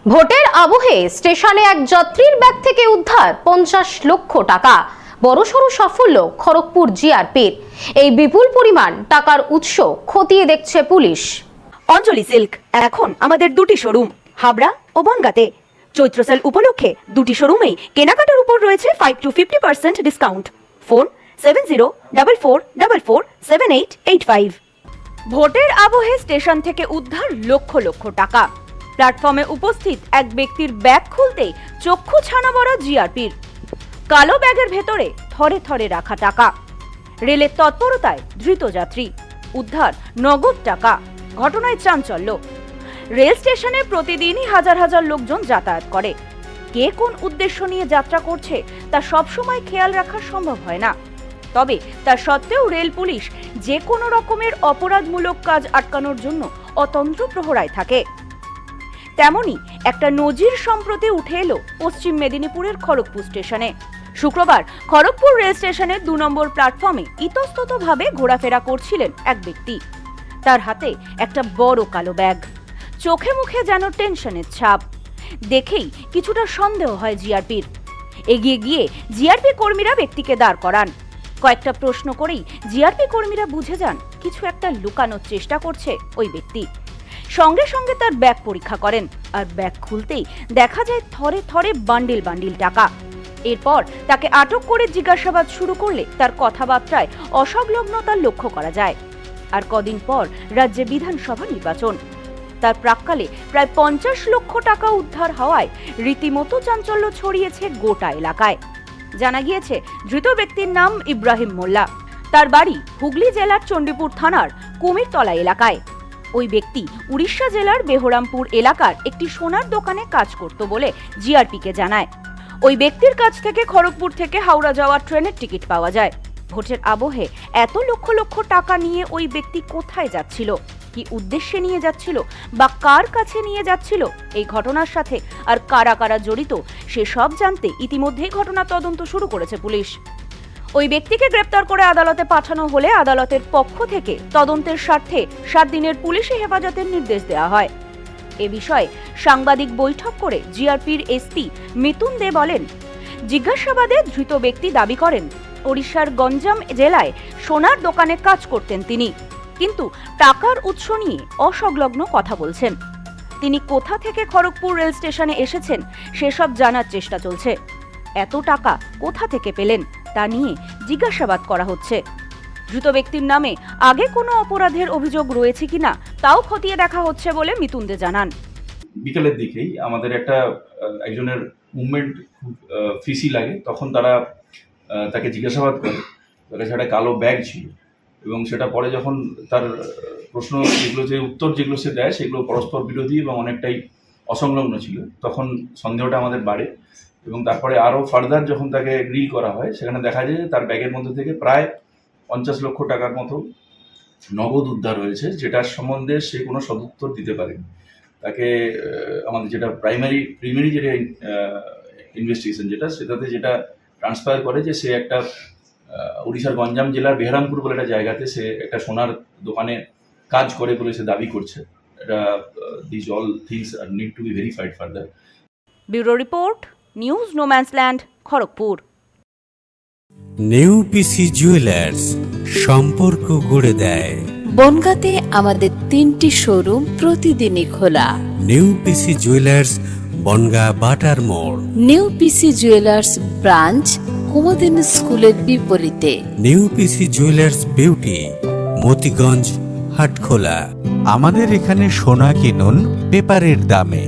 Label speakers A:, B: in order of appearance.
A: ভোটের আবহে স্টেশনে এক যাত্রীর ব্যাগ থেকে উদ্ধার 50 লক্ষ টাকা। বড়সড় সাফল্য খড়গপুর জিআরপির। এই বিপুল পরিমাণ টাকার উৎস খতিয়ে দেখছে পুলিশ।
B: অঞ্জলি সিল্ক এখন আমাদের দুটি শোরুম হাবড়া ও বনগাঁতে। চৈত্র সেল উপলক্ষে দুটি শোরুমেই কেনাকাটার উপর রয়েছে 5 to 50% ডিসকাউন্ট। ফোন 7044447885। ভোটের আবহে স্টেশন থেকে উদ্ধার লক্ষ লক্ষ টাকা। প্ল্যাটফর্মে উপস্থিত এক ব্যক্তির ব্যাগ খুলতেই চক্ষু ছানা বড় জিআরপির। কালো ব্যাগের ভেতরে থরে থরে রাখা টাকা। রেলের তৎপরতায় ধৃত যাত্রী, উদ্ধার নগদ টাকা। ঘটনায় চাঞ্চল্য। রেল স্টেশনে প্রতিদিনই হাজার হাজার লোকজন যাতায়াত করে। কে কোন উদ্দেশ্য নিয়ে যাত্রা করছে তা সবসময় খেয়াল রাখা সম্ভব হয় না। তবে তা সত্ত্বেও রেল পুলিশ যে কোনো রকমের অপরাধমূলক কাজ আটকানোর জন্য অতন্ত্র প্রহরায় থাকে। তেমনি একটা নজির সম্প্রতি উঠে এলো পশ্চিম মেদিনীপুরের খড়গপুর স্টেশনে। শুক্রবার খড়গপুর রেল স্টেশনের 2 নম্বর প্ল্যাটফর্মে ইতস্ততভাবে ঘোরাফেরা করছিলেন এক ব্যক্তি। তার হাতে একটা বড় কালো ব্যাগ। চোখে মুখে যেন টেনশনের ছাপ। দেখেই কিছুটা সন্দেহ হয় জিআরপির। এগিয়ে গিয়ে জিআরপি কর্মীরা ব্যক্তিকে দাঁড় করান। কয়েকটা প্রশ্ন করেই জিআরপি কর্মীরা বুঝে যান কিছু একটা লুকানোর চেষ্টা করছে ওই ব্যক্তি। সঙ্গে সঙ্গে তার ব্যাগ পরীক্ষা করেন, আর ব্যাগ খুলতেই দেখা যায় থরে থরে বান্ডিল বান্ডিল টাকা। এরপর তাকে আটক করে জিজ্ঞাসাবাদ শুরু করলে তার কথাবার্তায় অসংলগ্নতা লক্ষ্য করা যায়। আর কদিন পর রাজ্যে বিধানসভা নির্বাচন। তার প্রাক্কালে প্রায় 50 লক্ষ টাকা উদ্ধার হওয়ায় রীতিমতো চাঞ্চল্য ছড়িয়েছে গোটা এলাকায়। জানা গিয়েছে ধৃত ব্যক্তির নাম ইব্রাহিম মোল্লা। তার বাড়ি হুগলি জেলার চণ্ডীপুর থানার কুমিরতলা এলাকায়। ওই ব্যক্তি উড়িষ্যা জেলার বেহরামপুর এলাকার একটি সোনার দোকানে কাজ করত বলে জিআরপিকে জানায়। ওই ব্যক্তির কাছ থেকে খড়গপুর থেকে হাওড়া যাওয়ার ট্রেনের টিকিট পাওয়া যায়। ভোটের আবহে এত লক্ষ লক্ষ টাকা নিয়ে ওই ব্যক্তি কোথায় যাচ্ছিল, কি উদ্দেশ্যে নিয়ে যাচ্ছিল বা কার কাছে নিয়ে যাচ্ছিল, এই ঘটনার সাথে আর কারা কারা জড়িত সে সব জানতে ইতিমধ্যেই ঘটনা তদন্ত শুরু করেছে পুলিশ। ওই ব্যক্তিকে গ্রেপ্তার করে আদালতে পাঠানো হলে আদালতের পক্ষ থেকে তদন্তের স্বার্থে 7 দিনের পুলিশি হেফাজতের নির্দেশ দেওয়া হয়। এ বিষয়ে সাংবাদিক বৈঠক করে জিআরপির এসপি মিতুন দে বলেন, জিজ্ঞাসাবাদে ধৃত ব্যক্তি দাবি করেন ওড়িশার গঞ্জাম জেলায় সোনার দোকানে কাজ করতেন তিনি, কিন্তু টাকার উৎস নিয়ে অসংলগ্ন কথা বলছেন। তিনি কোথা থেকে খড়গপুর রেল স্টেশনে এসেছেন সেসব জানার চেষ্টা চলছে। এত টাকা কোথা থেকে পেলেন তা নিয়ে জিজ্ঞাসাবাদ করা হচ্ছে। ধৃত ব্যক্তির নামে আগে কোনো অপরাধের অভিযোগ রয়েছে কিনা তাও খতিয়ে দেখা হচ্ছে বলে মিতুন দে জানান।
C: বিকেলের দিকেই আমাদের একজনের মুভমেন্ট খুব ফিসি লাগে, তখন তাকে জিজ্ঞাসাবাদ করে। তার কাছে একটা কালো ব্যাগ ছিল এবং সেটা পরে যখন তার প্রশ্ন উত্তর যেগুলো সে দেয় সেগুলো পরস্পর বিরোধী এবং অনেকটাই অসংলগ্ন ছিল। তখন সন্দেহটা আমাদের বাড়ে এবং তারপরে আরও ফার্দার যখন তাকে গ্রিল করা হয় সেখানে দেখা যায় যে তার ব্যাগের মধ্যে থেকে প্রায় 50 লক্ষ টাকার মতো নগদ উদ্ধার হয়েছে, যেটার সম্বন্ধে সে কোনো সদুত্তর দিতে পারেনি। তাকে আমাদের যেটা প্রিমারি যেটা ইনভেস্টিগেশন সেটাতে যেটা ট্রান্সফার করে যে সে একটা উড়িষ্যার গঞ্জাম জেলার বেহরামপুর বলে একটা জায়গাতে সে একটা সোনার দোকানে কাজ করে বলে সে দাবি করছে। এটা this all things are need to be verified further.
B: Bureau report, news no man's land, Kharagpur.
D: New PC jewellers, সম্পর্ক গড়ে দেয়।
E: বনগাঁতে আমাদের 3টি শোরুম প্রতিদিনই খোলা।
D: নিউ পিসি জুয়েলার্স, বনগাঁ বাটার মোড়।
E: New PC jewellers branch Kumudin স্কুলের বিপরীতে।
D: New PC jewellers beauty, Motiganj, Hatkhola.
F: আমাদের এখানে সোনা কিনুন পেপারের দামে।